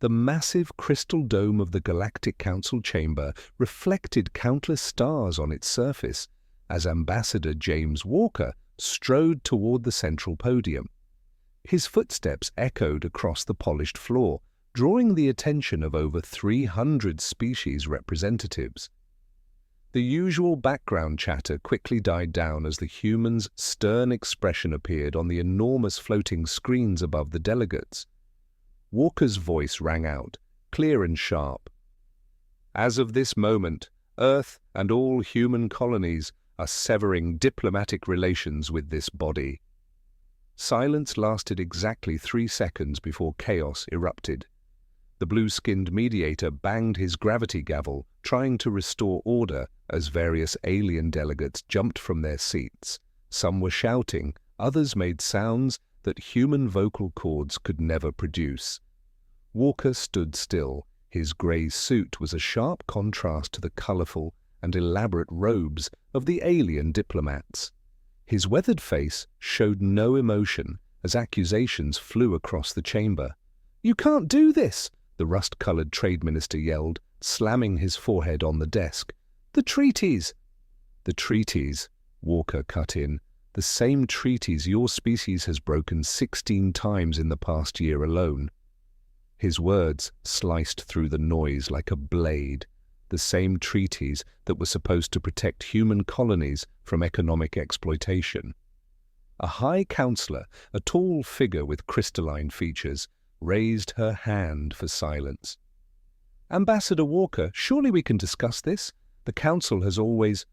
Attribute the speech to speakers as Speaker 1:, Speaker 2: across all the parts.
Speaker 1: The massive crystal dome of the Galactic Council chamber reflected countless stars on its surface as Ambassador James Walker strode toward the central podium. His footsteps echoed across the polished floor, drawing the attention of over 300 species representatives. The usual background chatter quickly died down as the human's stern expression appeared on the enormous floating screens above the delegates. Walker's voice rang out, clear and sharp. "As of this moment, Earth and all human colonies are severing diplomatic relations with this body." Silence lasted exactly 3 seconds before chaos erupted. The blue-skinned mediator banged his gravity gavel, trying to restore order as various alien delegates jumped from their seats. Some were shouting, others made sounds that human vocal cords could never produce. Walker stood still. His grey suit was a sharp contrast to the colourful and elaborate robes of the alien diplomats. His weathered face showed no emotion as accusations flew across the chamber. "You can't do this!" the rust-coloured trade minister yelled, slamming his forehead on the desk. "The treaties!" "The treaties," Walker cut in. "The same treaties your species has broken 16 times in the past year alone." His words sliced through the noise like a blade. The same treaties that were supposed to protect human colonies from economic exploitation. A high councillor, a tall figure with crystalline features, raised her hand for silence. "Ambassador Walker, surely we can discuss this? The Council has always—"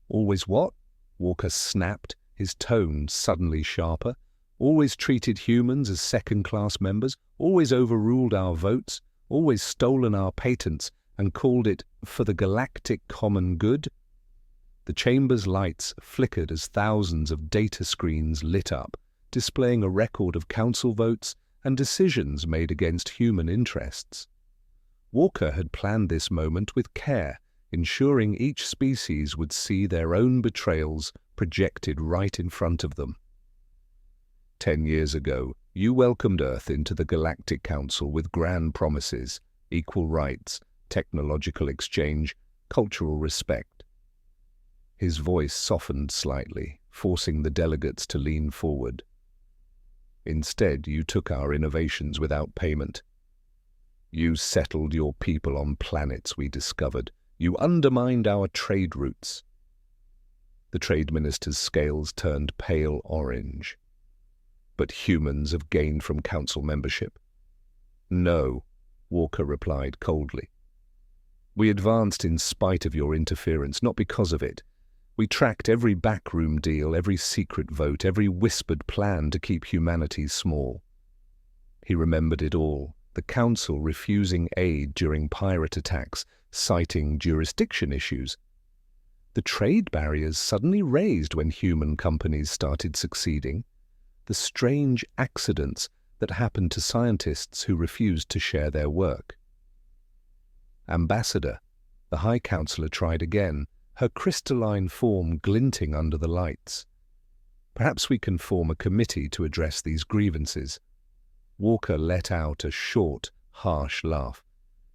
Speaker 1: "Always what?" Walker snapped, his tone suddenly sharper. "Always treated humans as second-class members, always overruled our votes, always stolen our patents, and called it for the galactic common good?" The chamber's lights flickered as thousands of data screens lit up, displaying a record of council votes and decisions made against human interests. Walker had planned this moment with care, ensuring each species would see their own betrayals projected right in front of them. 10 years ago, you welcomed Earth into the Galactic Council with grand promises, equal rights, technological exchange, cultural respect. His voice softened slightly, forcing the delegates to lean forward. Instead, you took our innovations without payment. You settled your people on planets we discovered. You undermined our trade routes. The trade minister's scales turned pale orange. "But humans have gained from council membership." "No," Walker replied coldly. "We advanced in spite of your interference, not because of it. We tracked every backroom deal, every secret vote, every whispered plan to keep humanity small." He remembered it all, the Council refusing aid during pirate attacks, citing jurisdiction issues. The trade barriers suddenly raised when human companies started succeeding. The strange accidents that happened to scientists who refused to share their work. "Ambassador," the High Councillor tried again, her crystalline form glinting under the lights. "Perhaps we can form a committee to address these grievances." Walker let out a short, harsh laugh.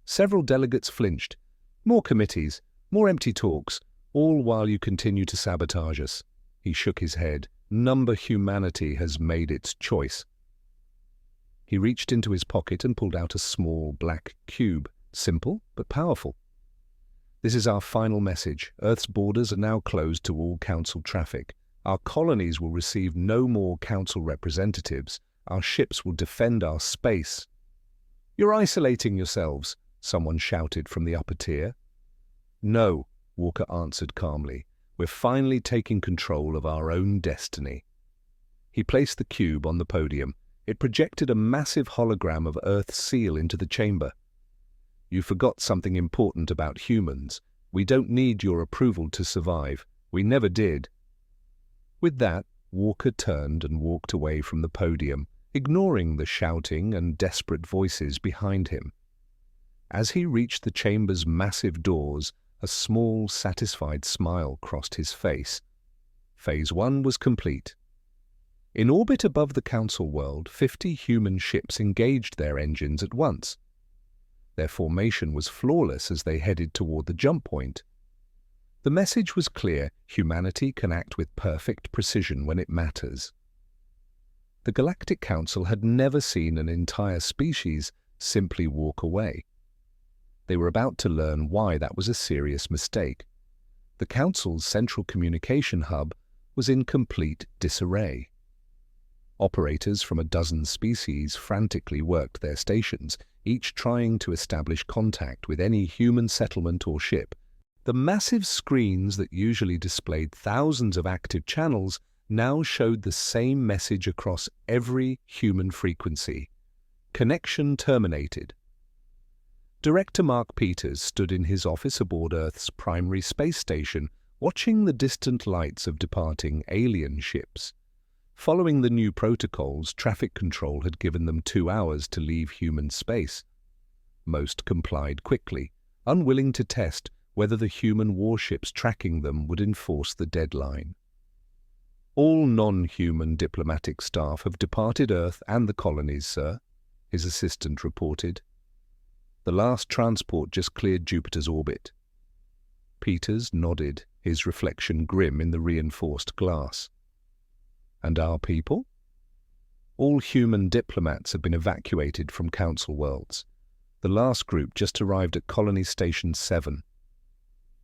Speaker 1: Several delegates flinched. "More committees, more empty talks, all while you continue to sabotage us." He shook his head. "Number humanity has made its choice." He reached into his pocket and pulled out a small black cube, simple but powerful. "This is our final message. Earth's borders are now closed to all council traffic. Our colonies will receive no more council representatives. Our ships will defend our space." "You're isolating yourselves," someone shouted from the upper tier. "No," Walker answered calmly. "We're finally taking control of our own destiny." He placed the cube on the podium. It projected a massive hologram of Earth's seal into the chamber. "You forgot something important about humans. We don't need your approval to survive. We never did." With that, Walker turned and walked away from the podium, ignoring the shouting and desperate voices behind him. As he reached the chamber's massive doors, a small, satisfied smile crossed his face. Phase 1 was complete. In orbit above the Council world, 50 human ships engaged their engines at once. Their formation was flawless as they headed toward the jump point. The message was clear: humanity can act with perfect precision when it matters. The Galactic Council had never seen an entire species simply walk away. They were about to learn why that was a serious mistake. The Council's central communication hub was in complete disarray. Operators from a dozen species frantically worked their stations, each trying to establish contact with any human settlement or ship. The massive screens that usually displayed thousands of active channels now showed the same message across every human frequency: connection terminated. Director Mark Peters stood in his office aboard Earth's primary space station, watching the distant lights of departing alien ships. Following the new protocols, traffic control had given them 2 hours to leave human space. Most complied quickly, unwilling to test whether the human warships tracking them would enforce the deadline. "All non-human diplomatic staff have departed Earth and the colonies, sir," his assistant reported. "The last transport just cleared Jupiter's orbit." Peters nodded, his reflection grim in the reinforced glass. "And our people?" "All human diplomats have been evacuated from Council worlds. The last group just arrived at Colony Station 7.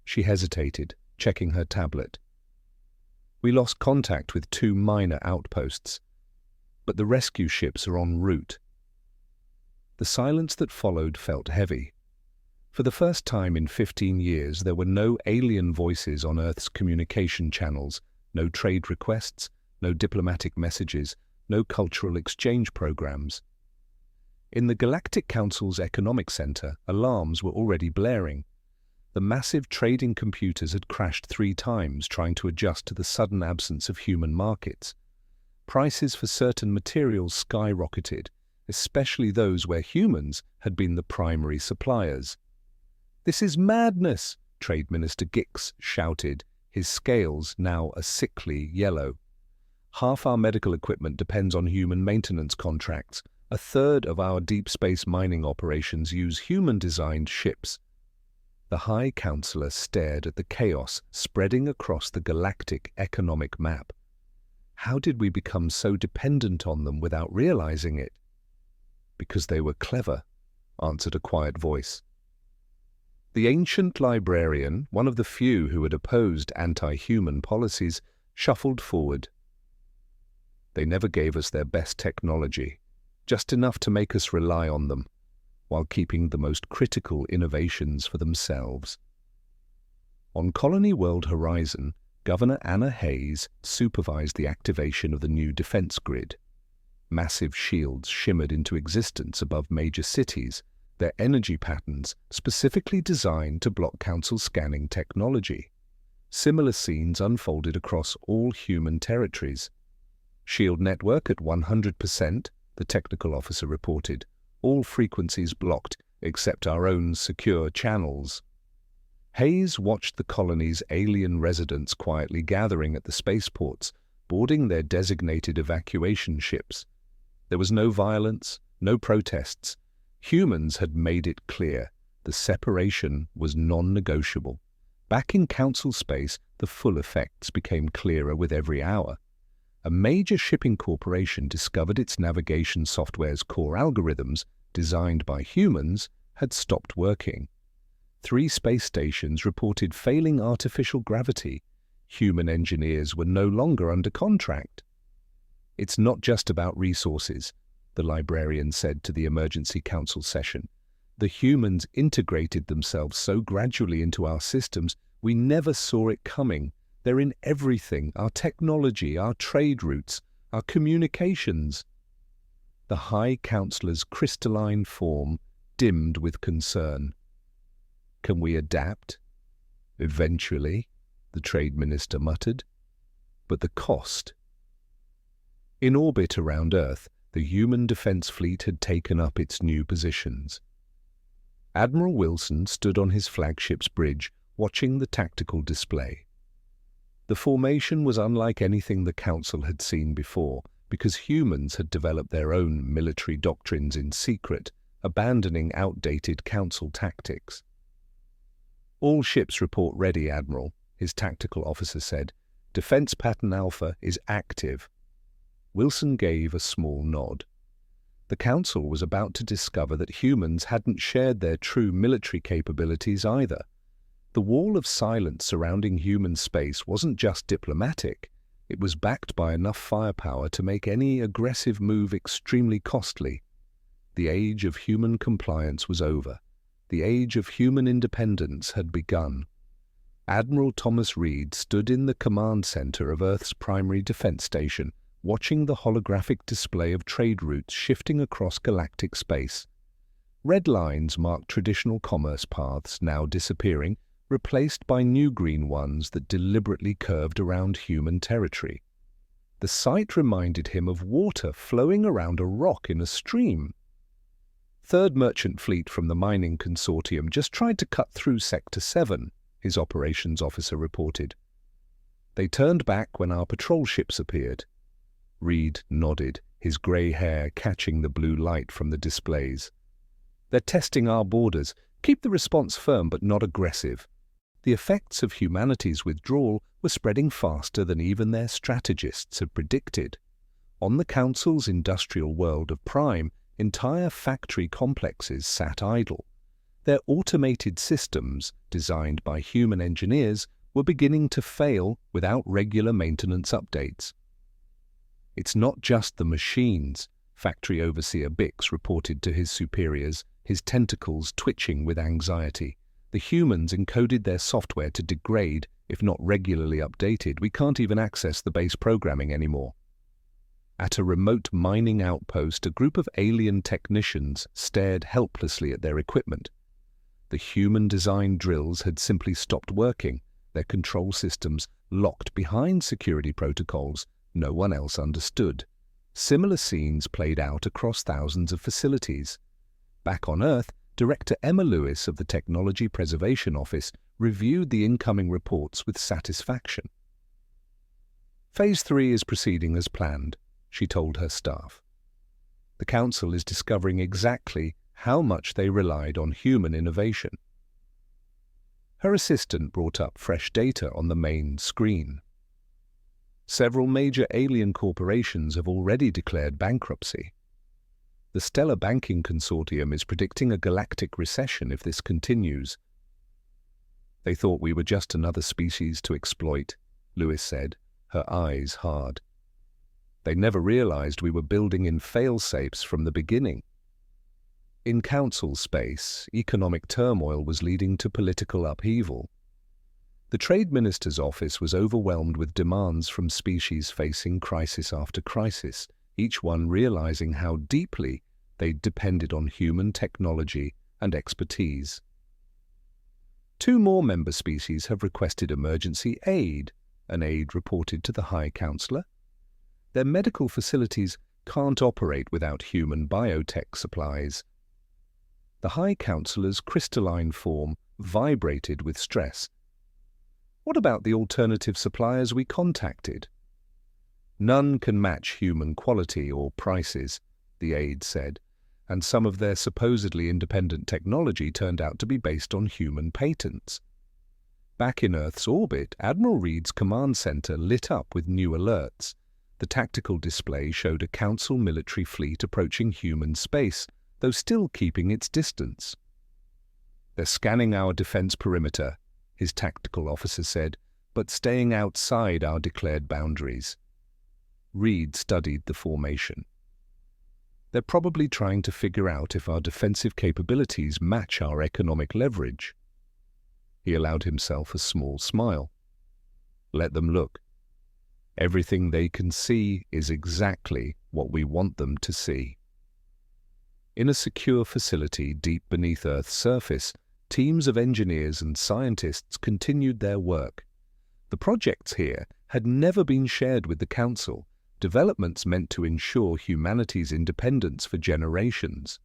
Speaker 1: She hesitated, checking her tablet. "We lost contact with 2 minor outposts, but the rescue ships are en route." The silence that followed felt heavy. For the first time in 15 years, there were no alien voices on Earth's communication channels, no trade requests, no diplomatic messages, no cultural exchange programs. In the Galactic Council's Economic Center, alarms were already blaring. The massive trading computers had crashed 3 times trying to adjust to the sudden absence of human markets. Prices for certain materials skyrocketed, especially those where humans had been the primary suppliers. "This is madness," Trade Minister Gix shouted, his scales now a sickly yellow. "Half our medical equipment depends on human maintenance contracts. 1/3 of our deep space mining operations use human-designed ships." The High Councillor stared at the chaos spreading across the galactic economic map. How did we become so dependent on them without realizing it? "Because they were clever," answered a quiet voice. The ancient librarian, one of the few who had opposed anti-human policies, shuffled forward. "They never gave us their best technology, just enough to make us rely on them, while keeping the most critical innovations for themselves." On Colony World Horizon, Governor Anna Hayes supervised the activation of the new defense grid. Massive shields shimmered into existence above major cities, their energy patterns specifically designed to block Council scanning technology. Similar scenes unfolded across all human territories. "Shield network at 100%, the technical officer reported. "All frequencies blocked, except our own secure channels." Hayes watched the colony's alien residents quietly gathering at the spaceports, boarding their designated evacuation ships. There was no violence, no protests. Humans had made it clear the separation was non-negotiable. Back in Council space, the full effects became clearer with every hour. A major shipping corporation discovered its navigation software's core algorithms, designed by humans, had stopped working. 3 space stations reported failing artificial gravity. Human engineers were no longer under contract. "It's not just about resources," the librarian said to the emergency council session. "The humans integrated themselves so gradually into our systems, we never saw it coming. They're in everything: our technology, our trade routes, our communications." The High Councillor's crystalline form dimmed with concern. "Can we adapt?" "Eventually," the Trade Minister muttered. "But the cost?" In orbit around Earth, the human defense fleet had taken up its new positions. Admiral Wilson stood on his flagship's bridge, watching the tactical display. The formation was unlike anything the Council had seen before, because humans had developed their own military doctrines in secret, abandoning outdated Council tactics. "All ships report ready, Admiral," his tactical officer said. "Defense Pattern Alpha is active." Wilson gave a small nod. The Council was about to discover that humans hadn't shared their true military capabilities either. The wall of silence surrounding human space wasn't just diplomatic, it was backed by enough firepower to make any aggressive move extremely costly. The age of human compliance was over. The age of human independence had begun. Admiral Thomas Reed stood in the command center of Earth's primary defense station, watching the holographic display of trade routes shifting across galactic space. Red lines marked traditional commerce paths, now disappearing, replaced by new green ones that deliberately curved around human territory. The sight reminded him of water flowing around a rock in a stream. "Third Merchant Fleet from the mining consortium just tried to cut through Sector 7, his operations officer reported. "They turned back when our patrol ships appeared." Reed nodded, his grey hair catching the blue light from the displays. "They're testing our borders. Keep the response firm but not aggressive." The effects of humanity's withdrawal were spreading faster than even their strategists had predicted. On the Council's industrial world of Prime, entire factory complexes sat idle. Their automated systems, designed by human engineers, were beginning to fail without regular maintenance updates. "It's not just the machines," Factory Overseer Bix reported to his superiors, his tentacles twitching with anxiety. "The humans encoded their software to degrade, if not regularly updated. We can't even access the base programming anymore." At a remote mining outpost, a group of alien technicians stared helplessly at their equipment. The human-designed drills had simply stopped working, their control systems locked behind security protocols no one else understood. Similar scenes played out across thousands of facilities. Back on Earth, Director Emma Lewis of the Technology Preservation Office reviewed the incoming reports with satisfaction. "Phase 3 is proceeding as planned," she told her staff. "The Council is discovering exactly how much they relied on human innovation." Her assistant brought up fresh data on the main screen. "Several major alien corporations have already declared bankruptcy. The Stellar Banking Consortium is predicting a galactic recession if this continues." "They thought we were just another species to exploit," Lewis said, her eyes hard. "They never realized we were building in fail-safes from the beginning." In Council space, economic turmoil was leading to political upheaval. The Trade Minister's office was overwhelmed with demands from species facing crisis after crisis, each one realizing how deeply they depended on human technology and expertise. "Two more member species have requested emergency aid," an aide reported to the High Councillor. "Their medical facilities can't operate without human biotech supplies." The High Councillor's crystalline form vibrated with stress. "What about the alternative suppliers we contacted?" "None can match human quality or prices," the aide said, "and some of their supposedly independent technology turned out to be based on human patents." Back in Earth's orbit, Admiral Reed's command center lit up with new alerts. The tactical display showed a Council military fleet approaching human space, though still keeping its distance. "They're scanning our defense perimeter," his tactical officer said, "but staying outside our declared boundaries." Reed studied the formation. "They're probably trying to figure out if our defensive capabilities match our economic leverage." He allowed himself a small smile. "Let them look. Everything they can see is exactly what we want them to see." In a secure facility deep beneath Earth's surface, teams of engineers and scientists continued their work. The projects here had never been shared with the Council, developments meant to ensure humanity's independence for generations.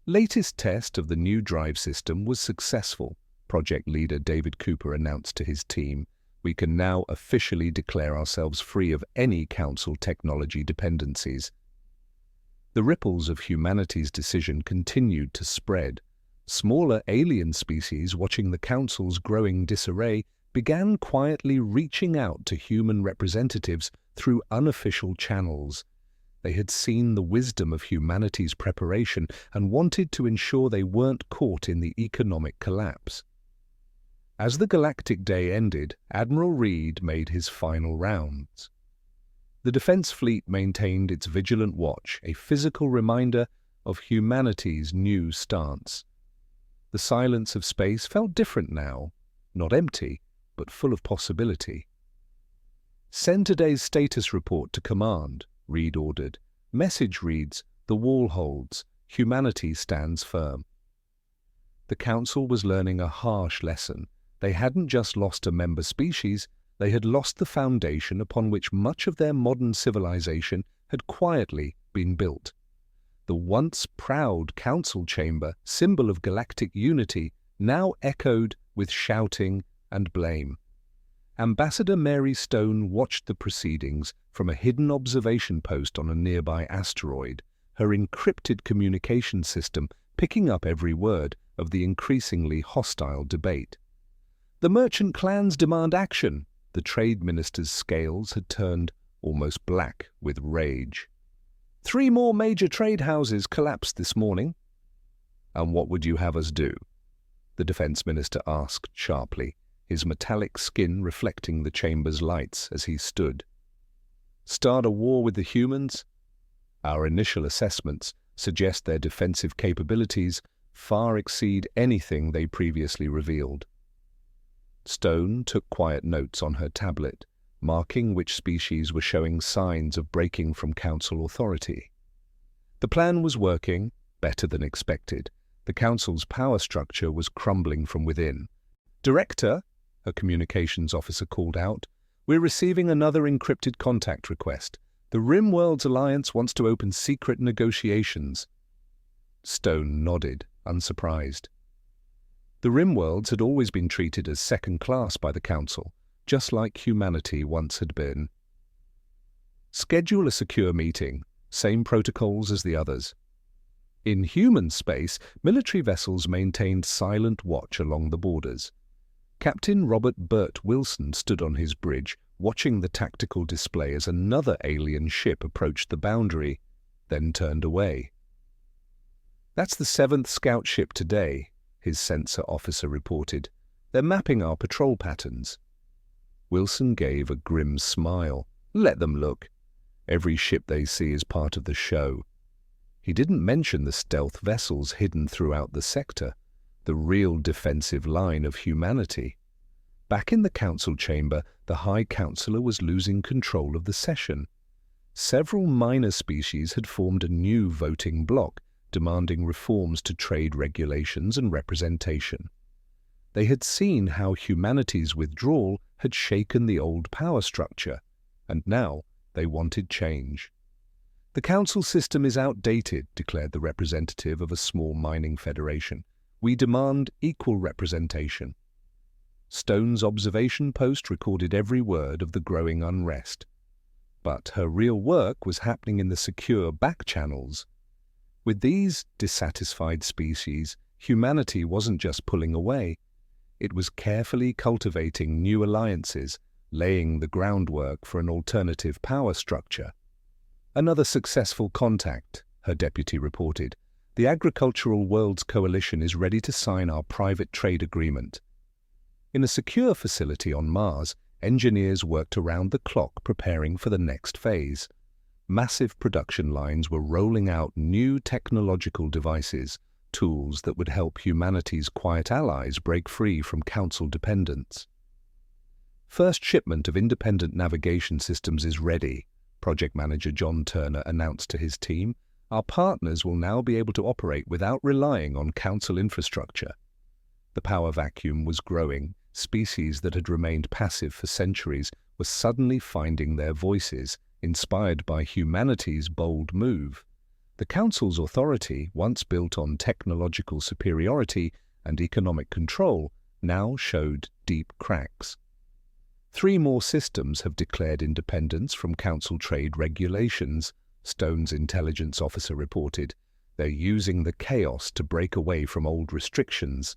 Speaker 1: Latest test of the new drive system was successful, project leader David Cooper announced to his team. "We can now officially declare ourselves free of any Council technology dependencies." The ripples of humanity's decision continued to spread. Smaller alien species, watching the Council's growing disarray, began quietly reaching out to human representatives through unofficial channels. They had seen the wisdom of humanity's preparation and wanted to ensure they weren't caught in the economic collapse. As the Galactic Day ended, Admiral Reed made his final rounds. The Defense Fleet maintained its vigilant watch, a physical reminder of humanity's new stance. The silence of space felt different now, not empty, but full of possibility. "Send today's status report to command," Reed ordered. Message reads, "The wall holds. Humanity stands firm." The Council was learning a harsh lesson. They hadn't just lost a member species, they had lost the foundation upon which much of their modern civilization had quietly been built. The once proud Council chamber, symbol of galactic unity, now echoed with shouting and blame. Ambassador Mary Stone watched the proceedings from a hidden observation post on a nearby asteroid, her encrypted communication system picking up every word of the increasingly hostile debate. "The merchant clans demand action." The trade minister's scales had turned almost black with rage. 3 more major trade houses collapsed this morning." "And what would you have us do?" the defense minister asked sharply, his metallic skin reflecting the chamber's lights as he stood. "Start a war with the humans? Our initial assessments suggest their defensive capabilities far exceed anything they previously revealed." Stone took quiet notes on her tablet, marking which species were showing signs of breaking from Council authority. The plan was working, better than expected. The Council's power structure was crumbling from within. "Director," her communications officer called out, "we're receiving another encrypted contact request. The Rimworlds Alliance wants to open secret negotiations." Stone nodded, unsurprised. The Rimworlds had always been treated as second class by the Council, just like humanity once had been. "Schedule a secure meeting, same protocols as the others." In human space, military vessels maintained silent watch along the borders. Captain Robert Burt Wilson stood on his bridge, watching the tactical display as another alien ship approached the boundary, then turned away. "That's the 7th scout ship today," his sensor officer reported. "They're mapping our patrol patterns." Wilson gave a grim smile. "Let them look. Every ship they see is part of the show." He didn't mention the stealth vessels hidden throughout the sector, the real defensive line of humanity. Back in the Council chamber, the High Councillor was losing control of the session. Several minor species had formed a new voting bloc, demanding reforms to trade regulations and representation. They had seen how humanity's withdrawal had shaken the old power structure, and now they wanted change. "The Council system is outdated," declared the representative of a small mining federation. "We demand equal representation." Stone's observation post recorded every word of the growing unrest. But her real work was happening in the secure back channels. With these dissatisfied species, humanity wasn't just pulling away. It was carefully cultivating new alliances, laying the groundwork for an alternative power structure. "Another successful contact," her deputy reported. "The Agricultural Worlds Coalition is ready to sign our private trade agreement." In a secure facility on Mars, engineers worked around the clock preparing for the next phase. Massive production lines were rolling out new technological devices, tools that would help humanity's quiet allies break free from Council dependence. "First shipment of independent navigation systems is ready," Project Manager John Turner announced to his team. "Our partners will now be able to operate without relying on Council infrastructure." The power vacuum was growing. Species that had remained passive for centuries were suddenly finding their voices, inspired by humanity's bold move. The Council's authority, once built on technological superiority and economic control, now showed deep cracks. 3 more systems have declared independence from Council trade regulations, Stone's intelligence officer reported. They're using the chaos to break away from old restrictions.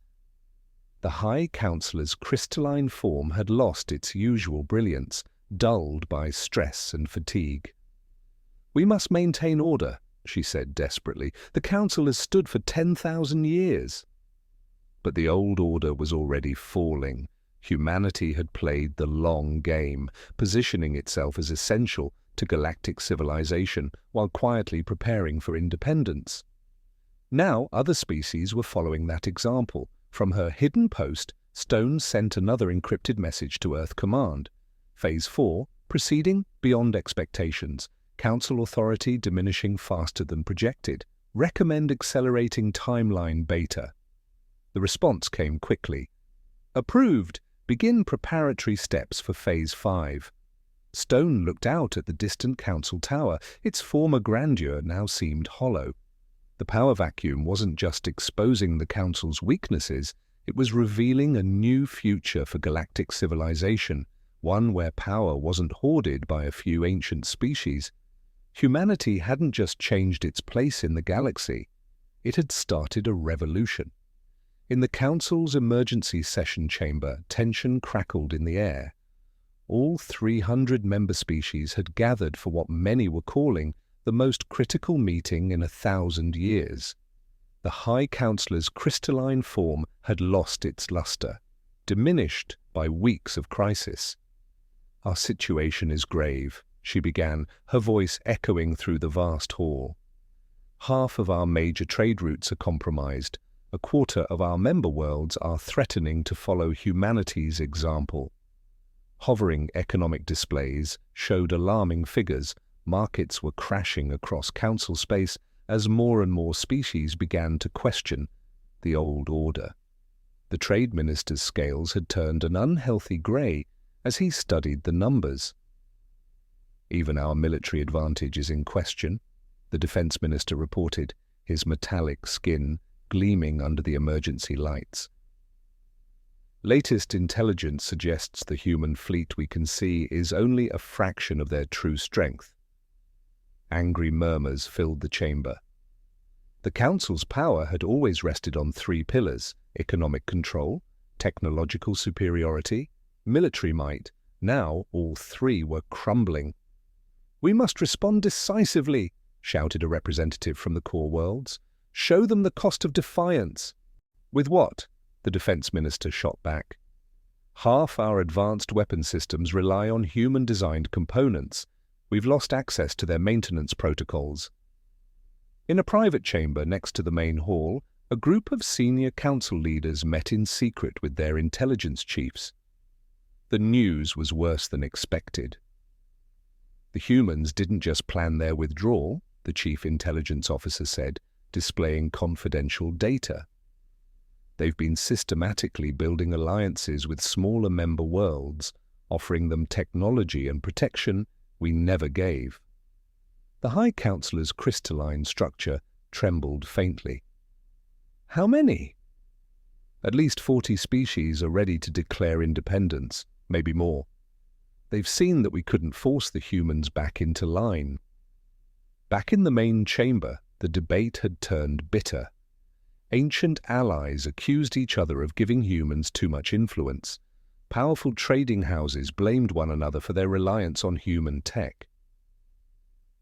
Speaker 1: The High Councillor's crystalline form had lost its usual brilliance, dulled by stress and fatigue. "We must maintain order," she said desperately. "The Council has stood for 10,000 years." But the old order was already falling. Humanity had played the long game, positioning itself as essential to galactic civilization while quietly preparing for independence. Now other species were following that example. From her hidden post, Stone sent another encrypted message to Earth Command. Phase 4, proceeding beyond expectations. Council authority diminishing faster than projected. Recommend accelerating timeline beta. The response came quickly. Approved. Begin preparatory steps for Phase 5. Stone looked out at the distant council tower. Its former grandeur now seemed hollow. The power vacuum wasn't just exposing the council's weaknesses, it was revealing a new future for galactic civilization, one where power wasn't hoarded by a few ancient species. Humanity hadn't just changed its place in the galaxy, it had started a revolution. In the council's emergency session chamber, tension crackled in the air. All 300 member species had gathered for what many were calling the most critical meeting in 1,000 years. The High Councillor's crystalline form had lost its luster, diminished by weeks of crisis. "Our situation is grave," she began, her voice echoing through the vast hall. "Half of our major trade routes are compromised. A quarter of our member worlds are threatening to follow humanity's example." Hovering economic displays showed alarming figures. Markets were crashing across council space as more and more species began to question the old order. The trade minister's scales had turned an unhealthy grey as he studied the numbers. "Even our military advantage is in question," the defense minister reported, his metallic skin gleaming under the emergency lights. "Latest intelligence suggests the human fleet we can see is only a fraction of their true strength." Angry murmurs filled the chamber. The Council's power had always rested on 3 pillars: economic control, technological superiority, military might. Now all 3 were crumbling. "We must respond decisively," shouted a representative from the core worlds. "Show them the cost of defiance." "With what?" the defense minister shot back. "Half our advanced weapon systems rely on human-designed components. We've lost access to their maintenance protocols." In a private chamber next to the main hall, a group of senior council leaders met in secret with their intelligence chiefs. The news was worse than expected. "The humans didn't just plan their withdrawal," the chief intelligence officer said, displaying confidential data. "They've been systematically building alliances with smaller member worlds, offering them technology and protection we never gave." The High Councillor's crystalline structure trembled faintly. "How many?" "At least 40 species are ready to declare independence, maybe more. They've seen that we couldn't force the humans back into line." Back in the main chamber, the debate had turned bitter. Ancient allies accused each other of giving humans too much influence. Powerful trading houses blamed one another for their reliance on human tech.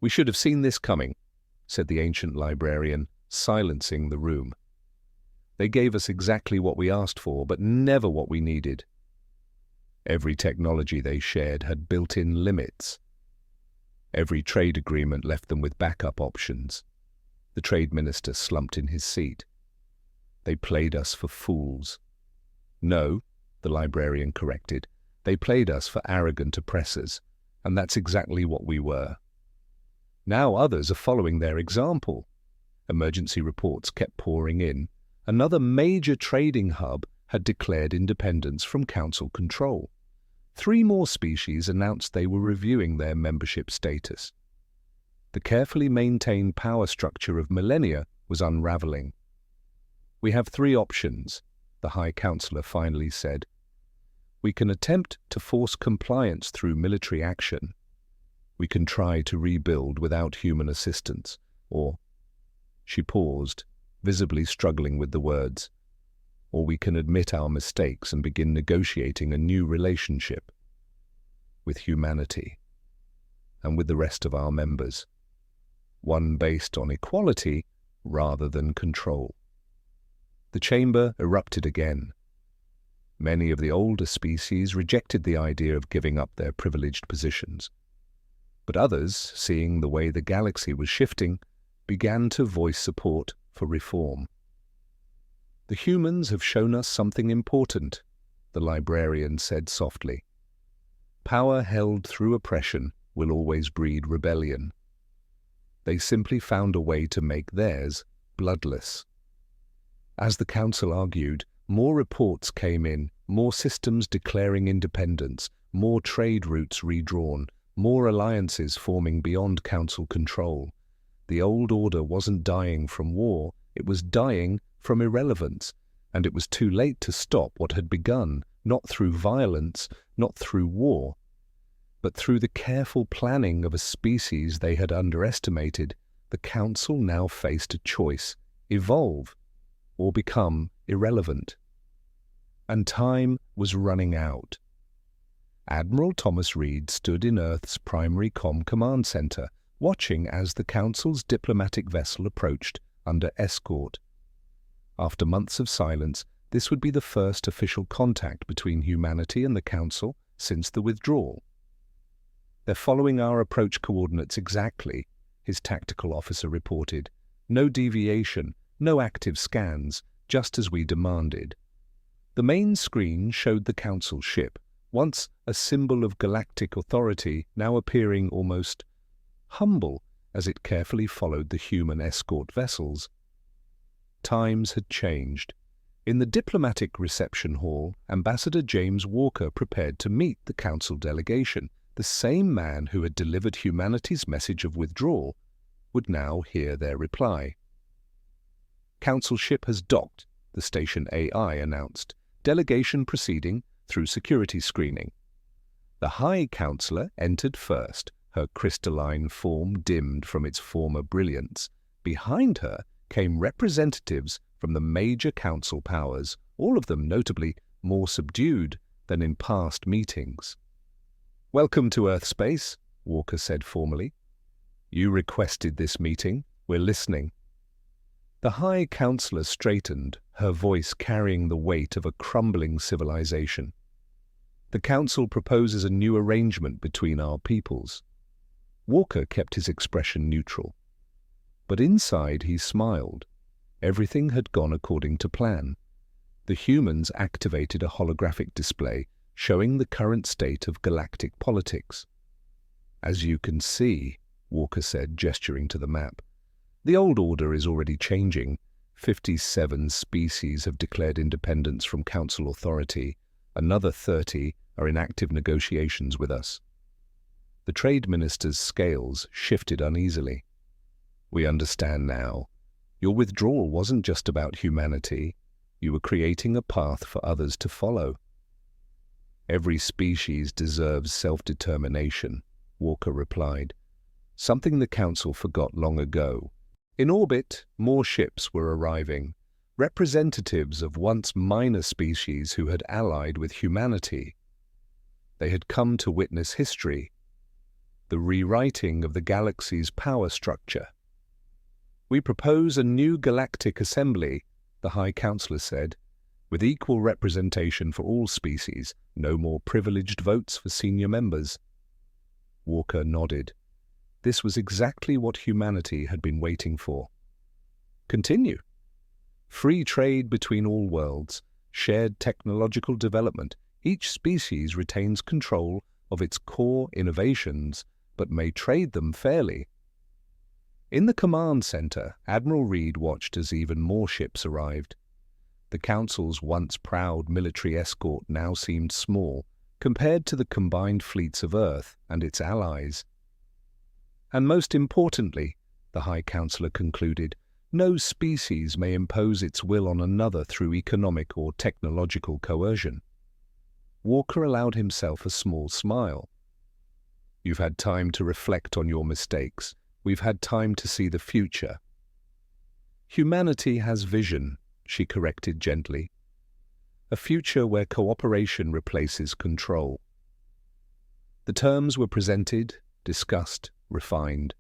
Speaker 1: "We should have seen this coming," said the ancient librarian, silencing the room. "They gave us exactly what we asked for, but never what we needed. Every technology they shared had built-in limits. Every trade agreement left them with backup options." The trade minister slumped in his seat. "They played us for fools." "No," the librarian corrected. "They played us for arrogant oppressors, and that's exactly what we were." Now others are following their example. Emergency reports kept pouring in. Another major trading hub had declared independence from council control. 3 more species announced they were reviewing their membership status. The carefully maintained power structure of millennia was unraveling. "We have 3 options," the High Councillor finally said. "We can attempt to force compliance through military action. We can try to rebuild without human assistance, or—" she paused, visibly struggling with the words, "or we can admit our mistakes and begin negotiating a new relationship with humanity and with the rest of our members, one based on equality rather than control." The chamber erupted again. Many of the older species rejected the idea of giving up their privileged positions, but others, seeing the way the galaxy was shifting, began to voice support for reform. "The humans have shown us something important," the librarian said softly. "Power held through oppression will always breed rebellion. They simply found a way to make theirs bloodless." As the council argued, more reports came in, more systems declaring independence, more trade routes redrawn, more alliances forming beyond council control. The old order wasn't dying from war, it was dying from irrelevance, and it was too late to stop what had begun, not through violence, not through war, but through the careful planning of a species they had underestimated. The council now faced a choice: evolve or become irrelevant. And time was running out. Admiral Thomas Reed stood in Earth's primary command center, watching as the Council's diplomatic vessel approached under escort. After months of silence, this would be the first official contact between humanity and the Council since the withdrawal. "They're following our approach coordinates exactly," his tactical officer reported. "No deviation, no active scans, just as we demanded." The main screen showed the Council ship, once a symbol of galactic authority, now appearing almost humble as it carefully followed the human escort vessels. Times had changed. In the diplomatic reception hall, Ambassador James Walker prepared to meet the Council delegation. The same man who had delivered humanity's message of withdrawal would now hear their reply. "Council ship has docked," the station AI announced. "Delegation proceeding through security screening." The High Councillor entered first, her crystalline form dimmed from its former brilliance. Behind her came representatives from the major council powers, all of them notably more subdued than in past meetings. "Welcome to Earth space," Walker said formally. "You requested this meeting. We're listening." The High Councillor straightened, her voice carrying the weight of a crumbling civilization. "The Council proposes a new arrangement between our peoples." Walker kept his expression neutral, but inside he smiled. Everything had gone according to plan. The humans activated a holographic display showing the current state of galactic politics. "As you can see," Walker said, gesturing to the map, "the old order is already changing. 57 species have declared independence from Council authority. Another 30 are in active negotiations with us." The trade minister's scales shifted uneasily. "We understand now. Your withdrawal wasn't just about humanity. You were creating a path for others to follow." "Every species deserves self-determination," Walker replied. "Something the Council forgot long ago." In orbit, more ships were arriving, representatives of once minor species who had allied with humanity. They had come to witness history, the rewriting of the galaxy's power structure. "We propose a new galactic assembly," the High Councillor said, "with equal representation for all species, no more privileged votes for senior members." Walker nodded. This was exactly what humanity had been waiting for. "Continue. Free trade between all worlds, shared technological development. Each species retains control of its core innovations, but may trade them fairly." In the command center, Admiral Reed watched as even more ships arrived. The Council's once proud military escort now seemed small compared to the combined fleets of Earth and its allies. "And most importantly," the High Councillor concluded, "no species may impose its will on another through economic or technological coercion." Walker allowed himself a small smile. You've had time to reflect on your mistakes. We've had time to see the future. Humanity has vision, she corrected gently. A future where cooperation replaces control. The terms were presented, discussed, refined.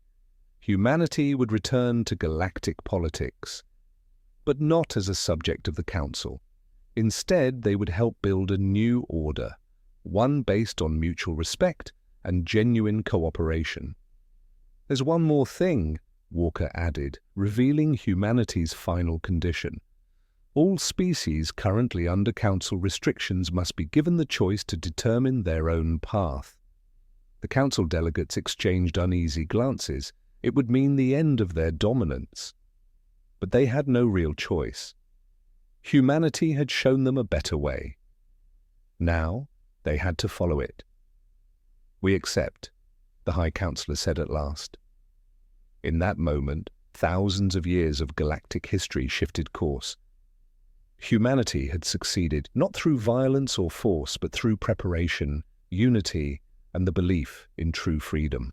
Speaker 1: Humanity would return to galactic politics, but not as a subject of the Council. Instead, they would help build a new order, one based on mutual respect and genuine cooperation. There's one more thing, Walker added, revealing humanity's final condition. All species currently under Council restrictions must be given the choice to determine their own path. The Council delegates exchanged uneasy glances. It would mean the end of their dominance. But they had no real choice. Humanity had shown them a better way. Now they had to follow it. "We accept," the High Councillor said at last. In that moment, thousands of years of galactic history shifted course. Humanity had succeeded, not through violence or force, but through preparation, unity, and the belief in true freedom.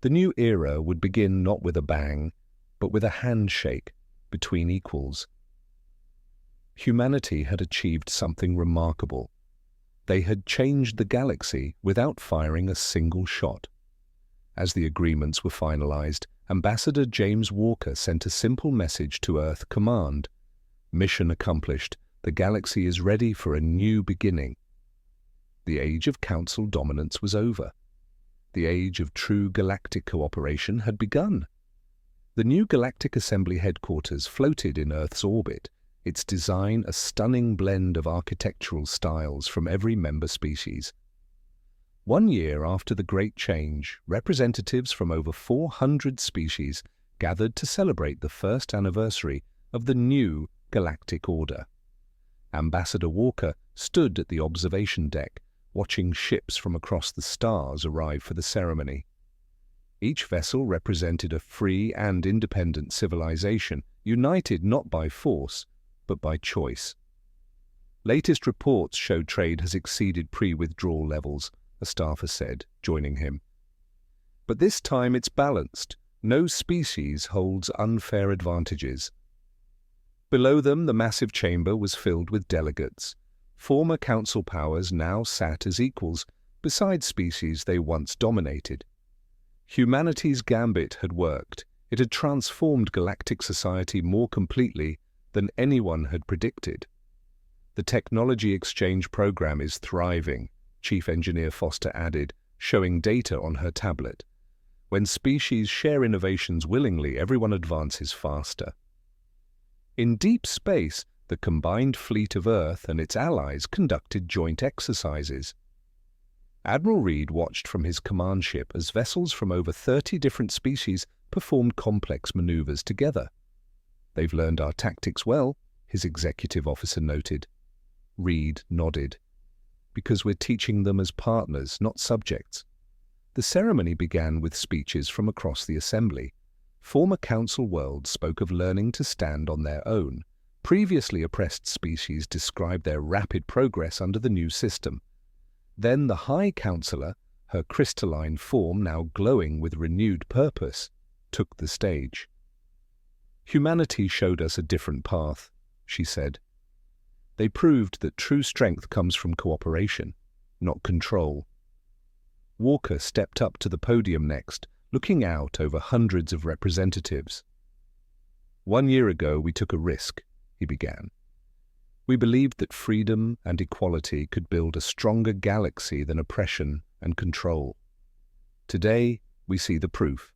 Speaker 1: The new era would begin not with a bang, but with a handshake between equals. Humanity had achieved something remarkable. They had changed the galaxy without firing a single shot. As the agreements were finalized, Ambassador James Walker sent a simple message to Earth Command. Mission accomplished. The galaxy is ready for a new beginning. The age of Council dominance was over. The age of true galactic cooperation had begun. The new Galactic Assembly headquarters floated in Earth's orbit, its design a stunning blend of architectural styles from every member species. 1 year after the Great Change, representatives from over 400 species gathered to celebrate the first anniversary of the new galactic order. Ambassador Walker stood at the observation deck, watching ships from across the stars arrive for the ceremony. Each vessel represented a free and independent civilization, united not by force, but by choice. Latest reports show trade has exceeded pre-withdrawal levels, a staffer said, joining him. But this time it's balanced. No species holds unfair advantages. Below them, the massive chamber was filled with delegates. Former council powers now sat as equals, beside species they once dominated. Humanity's gambit had worked. It had transformed galactic society more completely than anyone had predicted. The technology exchange program is thriving, Chief Engineer Foster added, showing data on her tablet. When species share innovations willingly, everyone advances faster. In deep space, the combined fleet of Earth and its allies conducted joint exercises. Admiral Reed watched from his command ship as vessels from over 30 different species performed complex maneuvers together. "They've learned our tactics well," his executive officer noted. Reed nodded. "Because we're teaching them as partners, not subjects." The ceremony began with speeches from across the assembly. Former council worlds spoke of learning to stand on their own. Previously oppressed species described their rapid progress under the new system. Then the High Councillor, her crystalline form now glowing with renewed purpose, took the stage. "Humanity showed us a different path," she said. "They proved that true strength comes from cooperation, not control." Walker stepped up to the podium next, looking out over hundreds of representatives. "1 year ago we took a risk," he began. "We believed that freedom and equality could build a stronger galaxy than oppression and control. Today, we see the proof."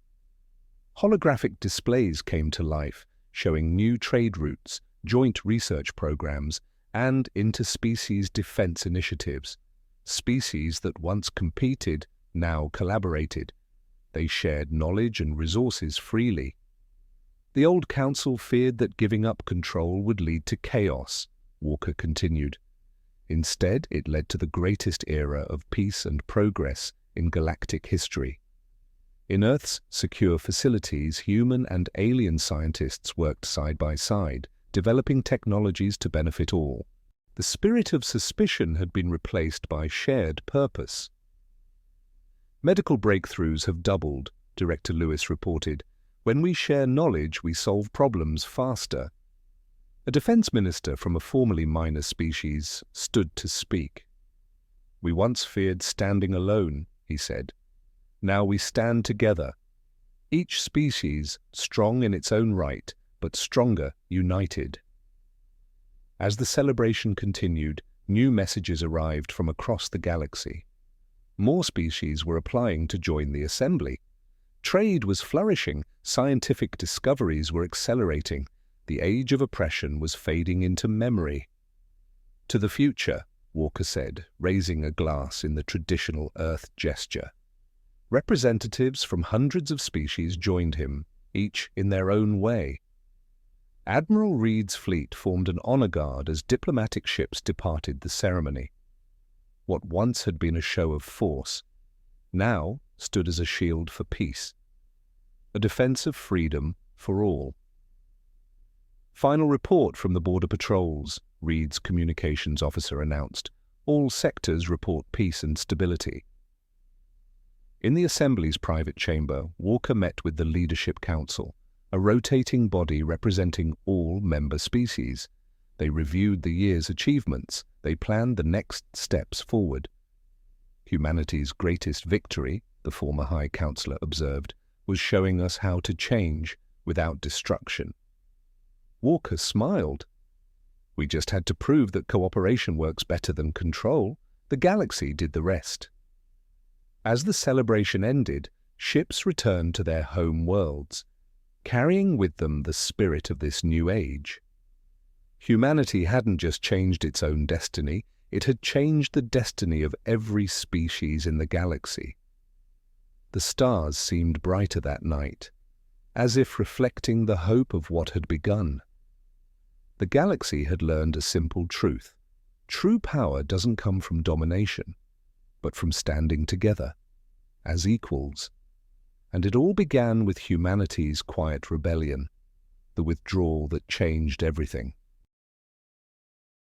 Speaker 1: Holographic displays came to life, showing new trade routes, joint research programs, and interspecies defense initiatives. Species that once competed now collaborated. They shared knowledge and resources freely. The old council feared that giving up control would lead to chaos, Walker continued. Instead, it led to the greatest era of peace and progress in galactic history. In Earth's secure facilities, human and alien scientists worked side by side, developing technologies to benefit all. The spirit of suspicion had been replaced by shared purpose. Medical breakthroughs have doubled, Director Lewis reported. When we share knowledge, we solve problems faster. A defense minister from a formerly minor species stood to speak. We once feared standing alone, he said. Now we stand together. Each species strong in its own right, but stronger united. As the celebration continued, new messages arrived from across the galaxy. More species were applying to join the assembly. Trade was flourishing, scientific discoveries were accelerating, the age of oppression was fading into memory. To the future, Walker said, raising a glass in the traditional Earth gesture. Representatives from hundreds of species joined him, each in their own way. Admiral Reed's fleet formed an honor guard as diplomatic ships departed the ceremony. What once had been a show of force, now stood as a shield for peace, a defense of freedom for all. Final report from the border patrols, Reed's communications officer announced. All sectors report peace and stability. In the Assembly's private chamber, Walker met with the Leadership Council, a rotating body representing all member species. They reviewed the year's achievements. They planned the next steps forward. Humanity's greatest victory, the former High Counselor observed, was showing us how to change without destruction. Walker smiled. We just had to prove that cooperation works better than control. The galaxy did the rest. As the celebration ended, ships returned to their home worlds, carrying with them the spirit of this new age. Humanity hadn't just changed its own destiny, it had changed the destiny of every species in the galaxy. The stars seemed brighter that night, as if reflecting the hope of what had begun. The galaxy had learned a simple truth. True power doesn't come from domination, but from standing together, as equals. And it all began with humanity's quiet rebellion, the withdrawal that changed everything.